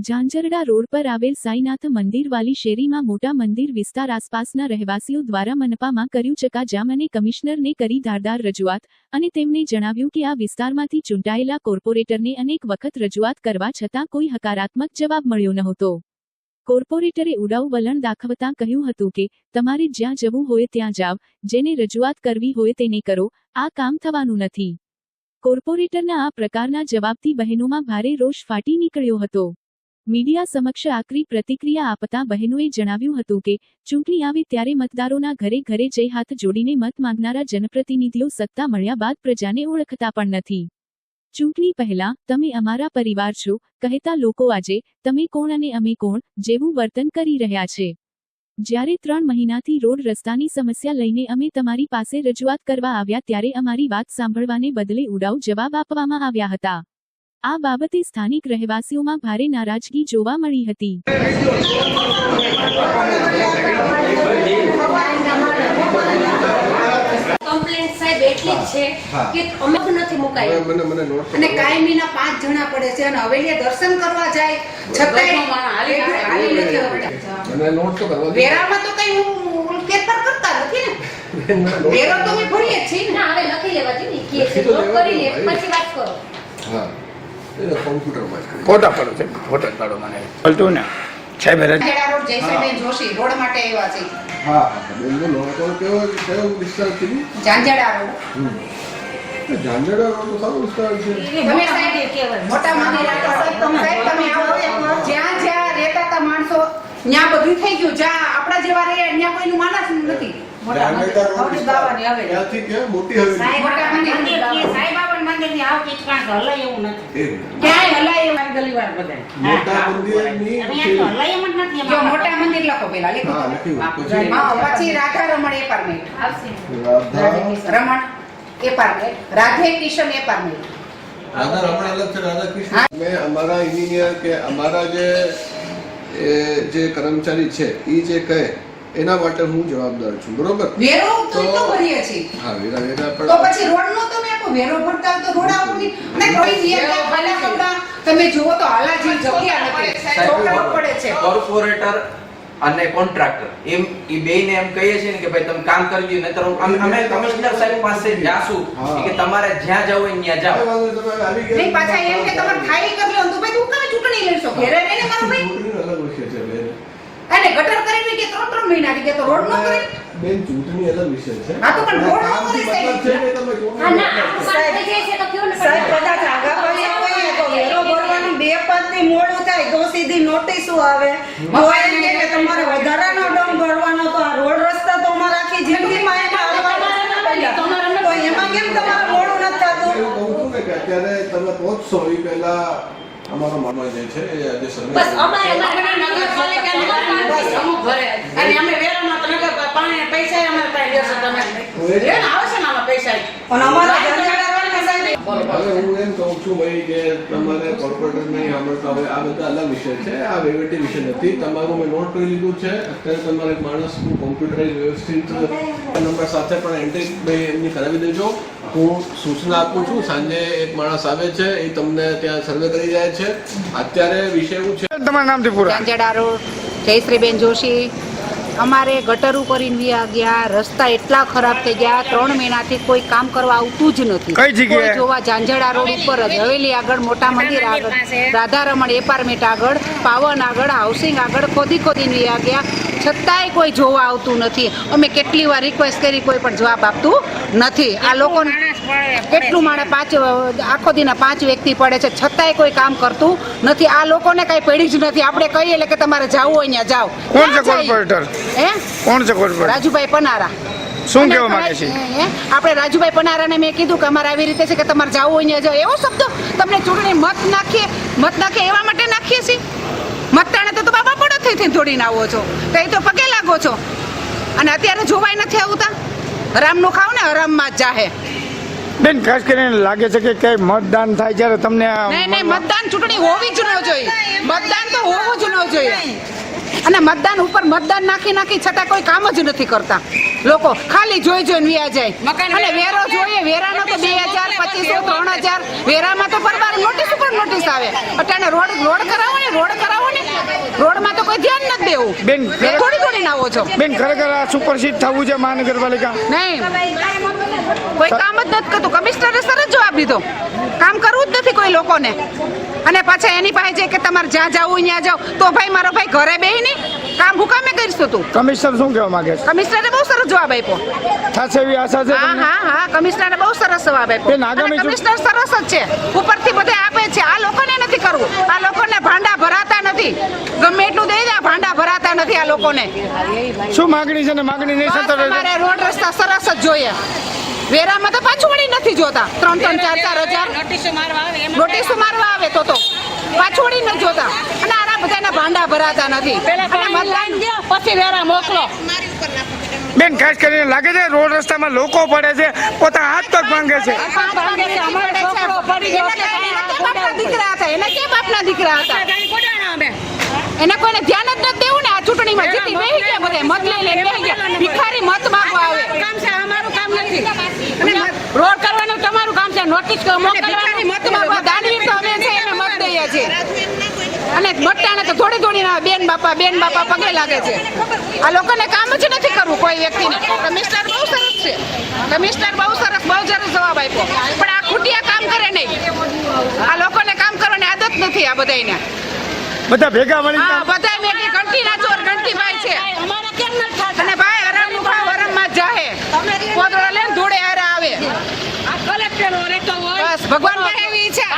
Zanzarda road પર આવેલ સાઈનાથ મંદિર વાલી શેરીમાં મોટા મંદિર વિસ્તાર આસપાસના રહેવાસીઓ દ્વારા મનપામાં કર્યું ચકાજામ અને કમિશનરને કરી ધારદાર રજૂઆત અને તેમને જણાવ્યું કે આ વિસ્તારમાંથી ચૂંટાયેલા કોર્પોરેટરને અનેક વખત રજૂઆત કરવા છતાં કોઈ હકારાત્મક જવાબ મળ્યો નહોતો। કોર્પોરેટરે ઉડાઉ વલણ દાખવતા કહ્યું હતું કે તમારે જ્યાં જવું હોય ત્યાં જાવ, જેને રજૂઆત કરવી હોય તેને કરો, આ કામ થવાનું નથી। કોર્પોરેટરના આ પ્રકારના જવાબથી બહેનોમાં ભારે રોષ ફાટી નીકળ્યો હતો। મીડિયા સમક્ષ આકરી પ્રતિક્રિયા આપતા બહેનોએ જણાવ્યું હતું કે ચૂંટણી આવે ત્યારે મતદારોના ઘરે ઘરે જઈ હાથ જોડીને મત માંગનારા જનપ્રતિનિધિઓ સત્તા મળ્યા બાદ પ્રજાને ઓળખતા પણ નથી। ચૂંટણી પહેલા તમે અમારા પરિવાર છો કહેતા લોકો આજે તમે કોણ અને અમે કોણ જેવું વર્તન કરી રહ્યા છે। જ્યારે 3 મહિનાથી રોડ રસ્તાની સમસ્યા લઈને અમે તમારી પાસે રજૂઆત કરવા આવ્યા ત્યારે અમારી વાત સાંભળવાને બદલે ઉડાઉ જવાબ આપવામાં આવ્યા હતા। આ બાબતે સ્થાનિક રહેવાસીઓમાં ભારે નારાજગી જોવા મળી હતી। કમ્પ્લેન્ટ સાહેબ એટલી જ છે કે અમે નથી મુકાય અને કાયમીના 5 જણા પડે છે અને હવેલી દર્શન કરવા જાય છતાંય હાલી નથી આવતા। અને નોટ તો કરવા વેરામાં તો કઈ ફેરફાર કરતા નથી ને, વેરો તો અમે ભરીએ જ છીએ ને। હવે લખી લેવા જોઈએ કે છે તો કરી લે પછી વાત કરો। હા કોમ્પ્યુટરમાં જ ફોટા પડો છે, ફોટા પાડો મને બોલતું ને સાહેબ ઝાંઝરડા રોડ જયશ્રીબેન જોશી રોડ માટે આવ્યા છે। હા બેન નો તો કેવો વિસ્તાર છે? ઝાંઝરડા રોડ ઝાંઝરડા રોડ તો સારો વિસ્તાર છે। તમે સાહેબ કેવળ મોટા મંદિર સાહેબ તમે આવો જ્યાં જ્યાં રહેતા હતા માણસો ત્યાં બધું થઈ ગયું, જ્યાં આપણા જેવા રહે ત્યાં કોઈનું માનસ નથી। ઝાંઝરડા રોડ ત્યાંથી કે મોટી હવેલી સાઈબાબા મંદિરની આવ કિચકાણ હલાય એવું નથી, ક્યાંય હલાય એવું ગલીવાર બધા મોટા મંદિરની અહીંયા તો હલાય એમ જ નથી। જો મોટા મંદિર લખો પેલા લખો। હા લખ્યું પછી રાધા રમણ એપાર્ટમેન્ટ રમણ એપાર્ટમેન્ટ રાધે કિશન એપાર્ટમેન્ટ રાધા રમણ અલગ છે, રાધા કૃષ્ણ મેં અમારા એન્જિનિયર કે અમારા જે કર્મચારી છે એ જે કહે એના માટે હું જવાબદાર છું, બરોબર? વેરો તો ભરીએ છીએ। હા વેરા પણ તો પછી રોડ નો તમે આપો, વેરો ભરતા તો રોડ આપો નહીં અને કોઈ નિયમ ખાલા કપડા તમે જુઓ તો હાલાજી જગ્યા નથી, છોકરાઓ પડે છે। કોર્પોરેટર અને કોન્ટ્રાક્ટર એમ ઈ બેયને એમ કહીએ છીએ ને કે ભાઈ તમે કામ કરજો, નહીતર અમે કમિશનર સાહેબ પાસે જાશું કે તમારે જ્યાં જવું હોય ત્યાં જાઓ। નહીં પાછા એમ કે તમારે ખાઈ કરી લો તો ભાઈ તું કને ચૂંટણી લડશો ઘરે રહીને મારો ભાઈ અલગ વિષય છે બેન। અને ગટર કરી કે 3 મહિના કે તો રોડ નો કરી બેન ચૂંટણી અલગ વિષય છે। હા તો પણ રોડ નો કરી સાહેબ કદાચ આગા પાછા કહીએ તો વેરો ભરવાનું 2 પાંચથી મોડું થાય તો સીધી નોટિસો આવે તો એમ કે તમારે વધારાનો દંડ ભરવાનો, તો આ રોડ રસ્તા તો અમારા આખી જિંદગીમાં એમાં આવવાના તો એમાં કેમ તમારે મોડું નથી થતું? એવું કહું છું ને કે અત્યારે તમે પહોંચશો એ પહેલા અમારો મામા જે છે એ આજે સર્વે બસ અમારે નગરપાલિકાનું અમુક ભરે અને અમે વેરામાં તો નગર પાણી પૈસા અમારે પાસે દેશો તમે રેન આવશે ને આમાં પૈસા પણ અમારા ઝાંઝરડા રોડના સાહેબ હવે હું એમ કહું છું ભાઈ કે તમારે કોર્પોરેટર નહીં સાંભળતા હોય, આ બધા અલગ વિષય છે, આ વહીવટી વિષય નથી। તમારું મેં નોટ કરી લીધું છે। અત્યારે તમારે એક માણસનું કોમ્પ્યુટરાઇઝ વ્યવસ્થિત નંબર સાથે પણ એન્ટ્રી ભાઈ એમની કરાવી દેજો। હું સૂચના આપું છું, સાંજે એક માણસ આવે છે એ તમને ત્યાં સર્વે કરી જાય છે। અત્યારે વિષય એવું છે તમારું નામથી પૂરા ઝાંઝરડા રોડ જયશ્રીબેન જોશી અમારે ગટર ઉપર ગયા, રસ્તા એટલા ખરાબ થઈ ગયા, 3 મહિનાથી કોઈ કામ કરવા આવતું જ નથી। કઈ જગ્યાએ? કોઈ જોવા ઝાંઝરડા રોડ ઉપર જ હવેલી આગળ, મોટા મંદિર આગળ, રાધા રમણ એપાર્ટમેન્ટ આગળ, પાવન આગળ, હાઉસિંગ આગળ ખોદીને ગયા, છતાંય કોઈ જોવા આવતું નથી। અમે કેટલી વાર રિક્વેસ્ટ કરી, કોઈ પણ જવાબ આપતું નથી। આ લોકો કેટલું માણસ આખો દીના 5 વ્યક્તિ પડે છે, છતાંય કોઈ કામ કરતું નથી। આ લોકોને કઈ પડી જ નથી। આપણે કહીએ એટલે કે તમારે જાવું હોય ત્યાં જાઓ। કોણ છે કોર્પોરેટર? કોણ છે કોર્પોરેટર? રાજુભાઈ પનારા। શું કહેવા માંગે છે? આપણે રાજુભાઈ પનારાને મેં કીધું કે અમારે આવી રીતે છે કે તમારે જાવું હોય ત્યાં જાઓ। એવો શબ્દ તમને ચૂંટણી મત નાખીએ એવા માટે નાખીએ છીએ? મતદાણે તો બાબા પડો થઈ થોડીને આવો છો તો એ તો પગે લાગો છો અને અત્યારે જોવાય નથી આવતા। હરામનું ખાવ ને હરામમાં જ જાહે। બેન ખાસ કરીને લાગે છે કે કઈ મતદાન થાય ત્યારે તમને નહીં મતદાન ચૂંટણી હોવી જ ન જોઈએ, મતદાન તો હોવું જ ન જોઈએ। અને મતદાન ઉપર મતદાન નાખી છતાં કોઈ કામ જ નથી કરતા લોકો, ખાલી જોઈને વ્યા જાય. અને વેરો જોઈએ, વેરાનો તો 2000, 2500, 3000 વેરામાં તો પરવાર નોટિસ ઉપર નોટિસ આવે. અટાણે રોડ કરાવો ને રોડમાં તો કોઈ ધ્યાન નથી દેવું. બેન, થોડી આવો છો બેન ખરેખર આ સુપરસીટ થવું છે મહાનગરપાલિકા? નહીં, કોઈ કામ જ નથી કરતું. કમિશનરે સરસ જવાબ દીધો, કામ કરવું જ નથી કોઈ લોકોને. અને પાછા એની પાસે છે કે તમારે જ્યાં જવું ત્યાં જાવ. તો ભાઈ મારો ભાઈ ઘરે બેહી નહીં કામ હુકામે કરીશું તું? કમિશનર શું કહેવા માંગે છે? કમિશનરે બહુ સરસ જવાબ આપ્યો. થશે એવી આશા છે તમને? હા, કમિશનરે બહુ સરસ જવાબ બેન, આપ્યો. આગામી અને કમિશનર સરસ જ છે, ઉપરથી બધે આપે છે. આ લોકોને નથી કરવું, આ લોકોને ભાંડા ભરાતા નથી. ગમે એટલું દઈ દે, ભાંડા ભરાતા નથી આ લોકોને. શું માંગણી છે ને માંગણી નહીં બસ સંતોષે? અમારે રોડ રસ્તા સરસ જ જોઈએ. વેરામાં તો પાછું વળી નથી જોતા. 3-3, 4-4 હજાર નોટિસો મારવા આવે તો પાછું વળી નથી જોતા. અને આના બધાના ભાંડા ભરાતા નથી. અને મતદાન પછી વેરા મોકલો. બેન ખાસ કરીને લાગે છે રોડ રસ્તામાં લોકો પડે છે, પોતાના હાથ પગ માંગે છે. દીકરા હતા, એને કેમ બાપના દીકરા હતા? એને કોઈને ધ્યાન જ નથી દેવું ને. આ ચૂંટણીમાં જીતી બેહી ગયા, બધે મત લઈ લઈને બેહી ગયા. ભિખારી મત માંગવા આવે. રોડ કરવાનું તમારું કામ છે, નોટિસ ભિખારી મત માંગવા દાનવીર તો અમે છે, એને મત દઈએ છીએ. અને બટ્ટાને તો થોડી આવે, બેન બાપા પગે લાગે છે. આ લોકોને કામ જ નથી કરવું કોઈ વ્યક્તિને. કમિશનર બહુ સરસ છે, બહુ સરસ જવાબ આપ્યો. પણ આ ખૂટિયા કામ કરે નહીં. આ લોકોને કામ કરવાની આદત નથી આ બધાને. બધા ભેગા મળી હા, બધા મેગી ઘંટીના ચોર ઘંટીભાઈ છે. અને ભાઈ હરામનું ભાવ હરામમાં જ જાહે. કોદળો લઈને ધૂળે હારે આવે. બસ ભગવાન કહે એવી ઈચ્છા.